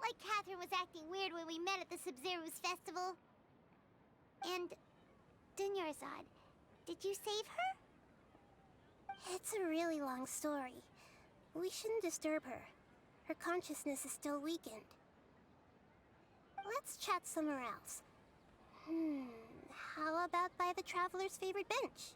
like Catherine was acting weird when we met at the Sub-Zero's festival. And... Dunyarzad, did you save her? It's a really long story. We shouldn't disturb her. Her consciousness is still weakened. Let's chat somewhere else. How about by the Traveler's favorite bench?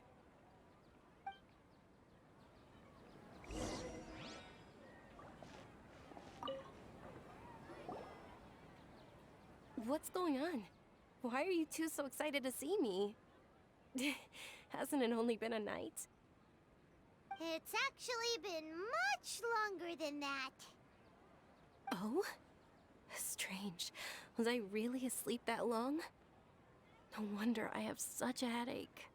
What's going on? Why are you two so excited to see me? Hasn't it only been a night? It's actually been much longer than that. Oh? Strange. Was I really asleep that long? No wonder I have such a headache.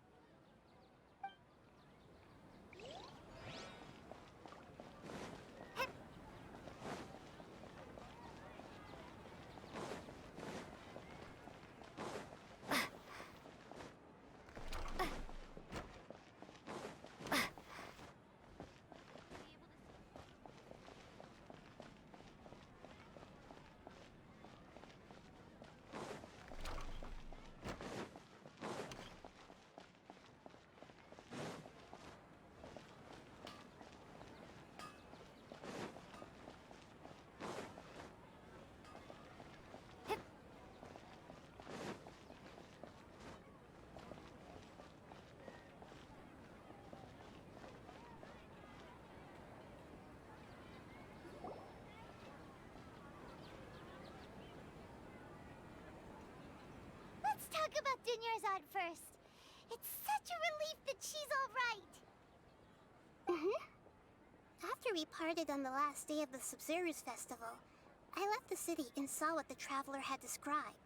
Let's talk about Dunyarzad first. It's such a relief that she's all right. After we parted on the last day of the Sub-Zero's festival, I left the city and saw what the Traveler had described.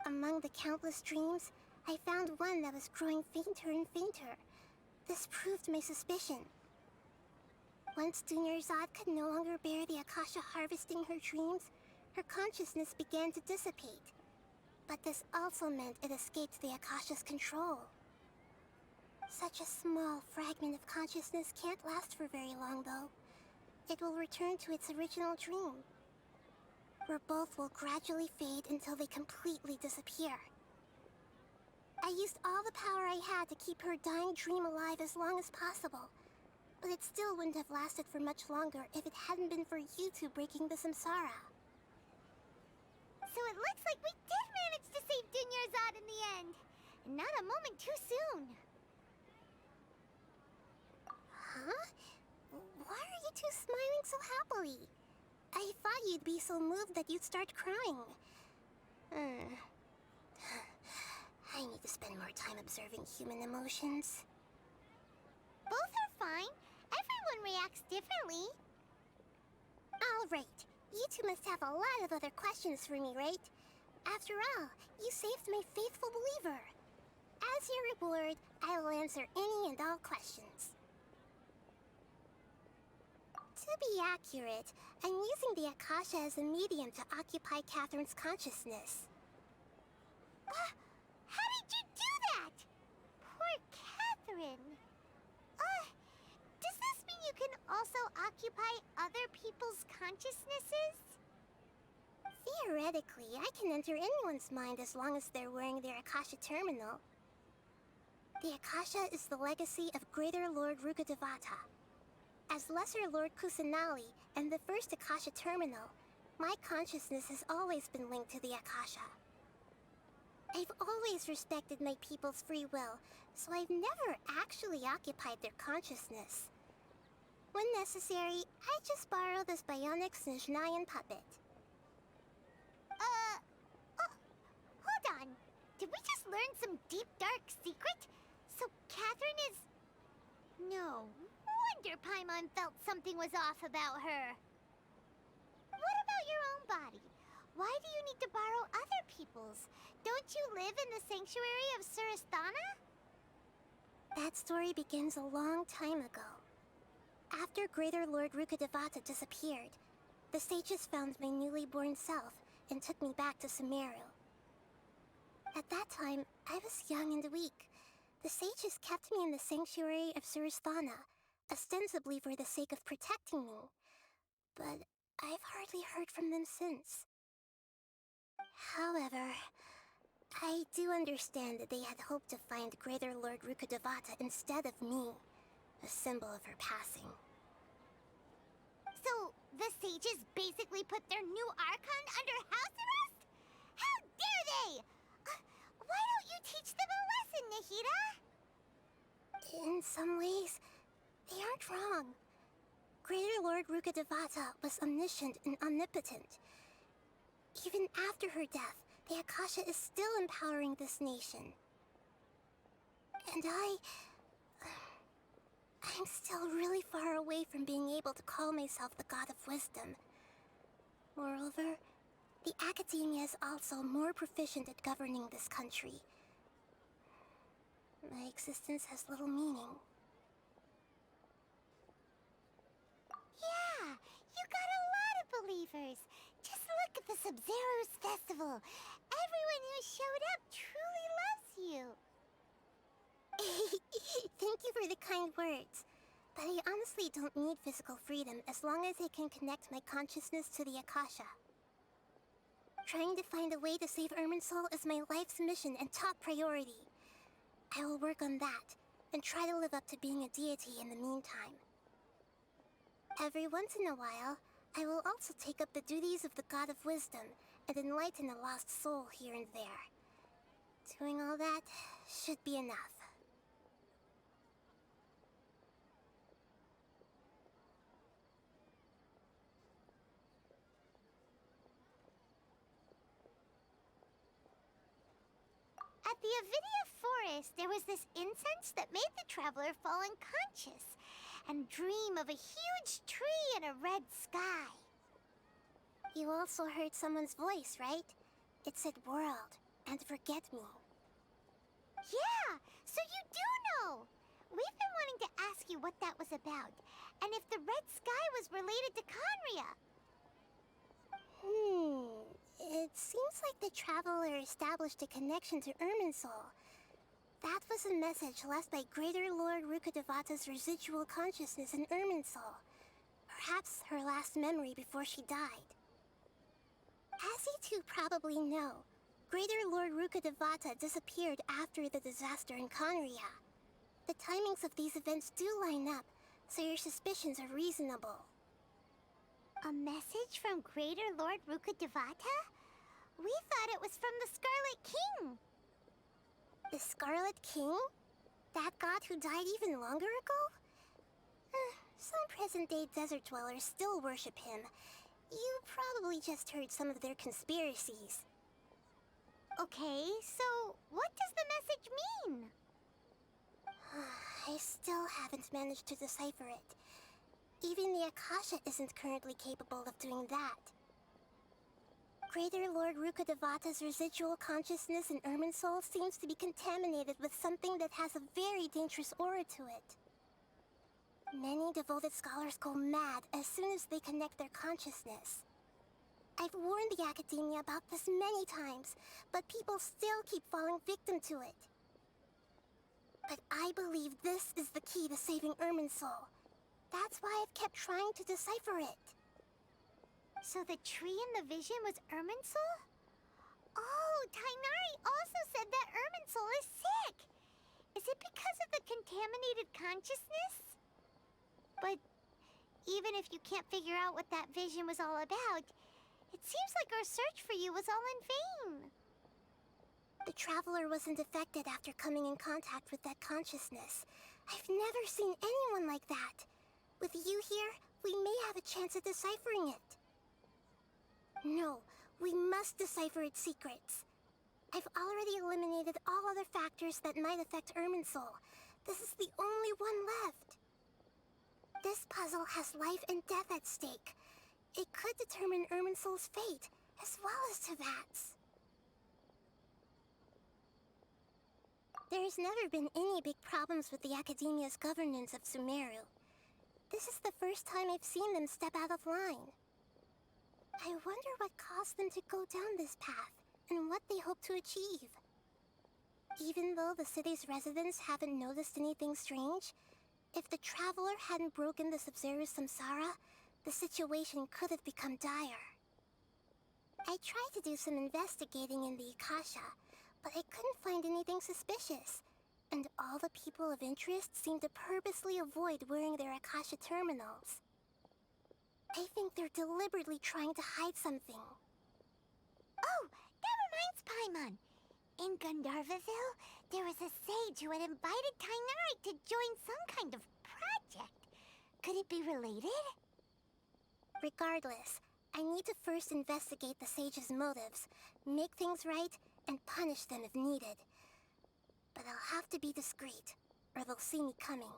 Among the countless dreams, I found one that was growing fainter and fainter. This proved my suspicion. Once Dunyarzad could no longer bear the Akasha harvesting her dreams, her consciousness began to dissipate. But this also meant it escaped the Akasha's control. Such a small fragment of consciousness can't last for very long, though. It will return to its original dream, where both will gradually fade until they completely disappear. I used all the power I had to keep her dying dream alive as long as possible, but it still wouldn't have lasted for much longer if it hadn't been for you two breaking the samsara. So it looks like we did manage to save Dunyarzad in the end. And not a moment too soon. Huh? Why are you two smiling so happily? I thought you'd be so moved that you'd start crying. I need to spend more time observing human emotions. Both are fine. Everyone reacts differently. All right. You two must have a lot of other questions for me, right? After all, you saved my faithful believer. As your reward, I will answer any and all questions. To be accurate, I'm using the Akasha as a medium to occupy Catherine's consciousness. How did you do that? Poor Catherine. Does this mean you can also occupy other people's consciousnesses? Theoretically, I can enter anyone's mind as long as they're wearing their Akasha terminal. The Akasha is the legacy of Greater Lord Rukkhadevata. As Lesser Lord Kusanali and the first Akasha terminal, my consciousness has always been linked to the Akasha. I've always respected my people's free will, so I've never actually occupied their consciousness. When necessary, I just borrow this bionic Snezhnayan puppet. Hold on. Did we just learn some deep, dark secret? So Catherine is... No wonder Paimon felt something was off about her. What about your own body? Why do you need to borrow other people's? Don't you live in the sanctuary of Surasthana? That story begins a long time ago. After Greater Lord Rukkhadevata disappeared, the sages found my newly born self and took me back to Sumeru. At that time, I was young and weak. The sages kept me in the sanctuary of Surasthana, ostensibly for the sake of protecting me. But I've hardly heard from them since. However, I do understand that they had hoped to find Greater Lord Rukkhadevata instead of me, a symbol of her passing. So, the sages basically put their new Archon under house arrest? How dare they! Why don't you teach them a lesson, Nahida? In some ways, they aren't wrong. Greater Lord Rukkhadevata was omniscient and omnipotent. Even after her death, the Akasha is still empowering this nation. And I'm still really far away from being able to call myself the God of Wisdom. Moreover, the Academia is also more proficient at governing this country. My existence has little meaning. Yeah, you got a lot of believers. Just look at the Sub-Zero's festival. Everyone who showed up truly loves you. Thank you for the kind words. But I honestly don't need physical freedom as long as I can connect my consciousness to the Akasha. Trying to find a way to save Irminsul is my life's mission and top priority. I will work on that, and try to live up to being a deity in the meantime. Every once in a while, I will also take up the duties of the God of Wisdom and enlighten a lost soul here and there. Doing all that should be enough. At the Avidia Forest, there was this incense that made the traveler fall unconscious and dream of a huge tree and a red sky. You also heard someone's voice, right? It said world and forget me. Yeah, so you do know! We've been wanting to ask you what that was about, and if the red sky was related to Conria. It seems like the traveler established a connection to Irminsul. That was a message left by Greater Lord Rukkhadevata's residual consciousness in Irminsul. Perhaps her last memory before she died. As you two probably know, Greater Lord Rukkhadevata disappeared after the disaster in Conria. The timings of these events do line up, so your suspicions are reasonable. A message from Greater Lord Rukkhadevata? We thought it was from the Scarlet King. The Scarlet King? That god who died even longer ago? Some present-day desert dwellers still worship him. You probably just heard some of their conspiracies. Okay, so what does the message mean? I still haven't managed to decipher it. Even the Akasha isn't currently capable of doing that. Greater Lord Rukkhadevata's residual consciousness in Irminsul seems to be contaminated with something that has a very dangerous aura to it. Many devoted scholars go mad as soon as they connect their consciousness. I've warned the Academia about this many times, but people still keep falling victim to it. But I believe this is the key to saving Irminsul. That's why I've kept trying to decipher it. So the tree in the vision was Irminsul? Oh, Tainari also said that Irminsul is sick. Is it because of the contaminated consciousness? But even if you can't figure out what that vision was all about, it seems like our search for you was all in vain. The Traveler wasn't affected after coming in contact with that consciousness. I've never seen anyone like that. With you here, we may have a chance at deciphering it. No, we must decipher its secrets. I've already eliminated all other factors that might affect Irminsul. This is the only one left. This puzzle has life and death at stake. It could determine Irminsul's fate, as well as Tevat's. There's never been any big problems with the Academia's governance of Sumeru. This is the first time I've seen them step out of line. I wonder what caused them to go down this path, and what they hope to achieve. Even though the city's residents haven't noticed anything strange, if the Traveler hadn't broken the Sub-Zero's samsara, the situation could have become dire. I tried to do some investigating in the Akasha, but I couldn't find anything suspicious, and all the people of interest seemed to purposely avoid wearing their Akasha terminals. I think they're deliberately trying to hide something. Oh, that reminds Paimon. In Gandharvaville, there was a sage who had invited Tainari to join some kind of project. Could it be related? Regardless, I need to first investigate the sage's motives, make things right, and punish them if needed. But I'll have to be discreet, or they'll see me coming.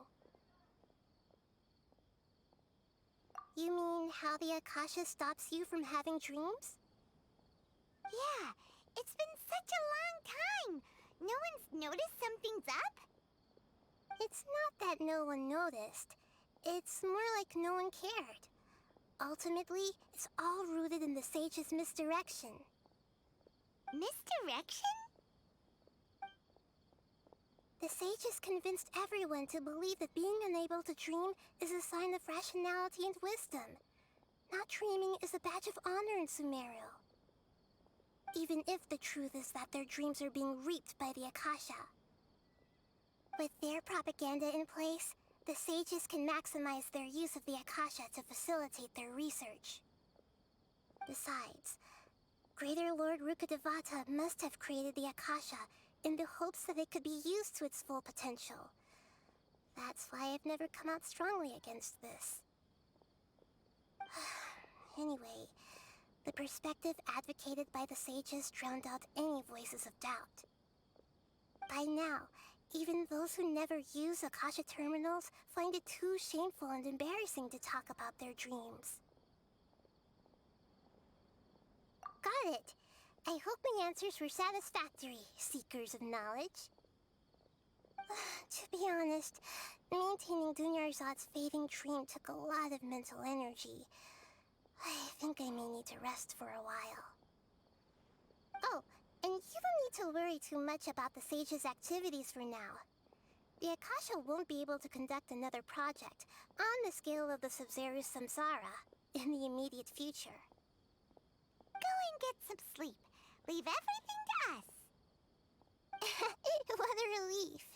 You mean how the Akasha stops you from having dreams? Yeah, it's been such a long time. No one's noticed something's up? It's not that no one noticed. It's more like no one cared. Ultimately, it's all rooted in the sage's misdirection. Misdirection? The sage has convinced everyone to believe that being unable to dream is a sign of rationality and wisdom. Not dreaming is a badge of honor in Sumeru. Even if the truth is that their dreams are being reaped by the Akasha. With their propaganda in place, the sages can maximize their use of the Akasha to facilitate their research. Besides, Greater Lord Rukkhadevata must have created the Akasha in the hopes that it could be used to its full potential. That's why I've never come out strongly against this. Anyway, the perspective advocated by the sages drowned out any voices of doubt. By now, even those who never use Akasha terminals find it too shameful and embarrassing to talk about their dreams. Got it! I hope my answers were satisfactory, seekers of knowledge. To be honest, maintaining Dunyarzad's fading dream took a lot of mental energy. I think I may need to rest for a while. Oh, and you don't need to worry too much about the sage's activities for now. The Akasha won't be able to conduct another project on the scale of the Sub-Zero Samsara in the immediate future. Go and get some sleep. Leave everything to us. What a relief.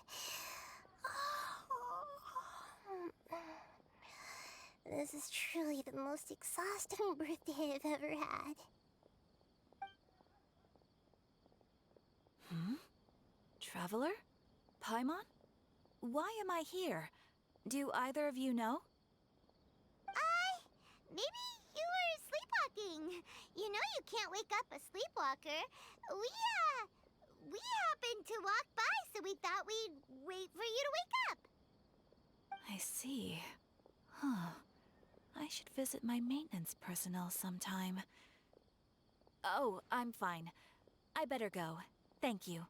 This is truly the most exhausting birthday I've ever had. Traveler? Paimon? Why am I here? Do either of you know? Maybe you were sleepwalking. You know you can't wake up a sleepwalker. We happened to walk by, so we thought we'd wait for you to wake up. I see. Huh. I should visit my maintenance personnel sometime. Oh, I'm fine. I better go. Thank you.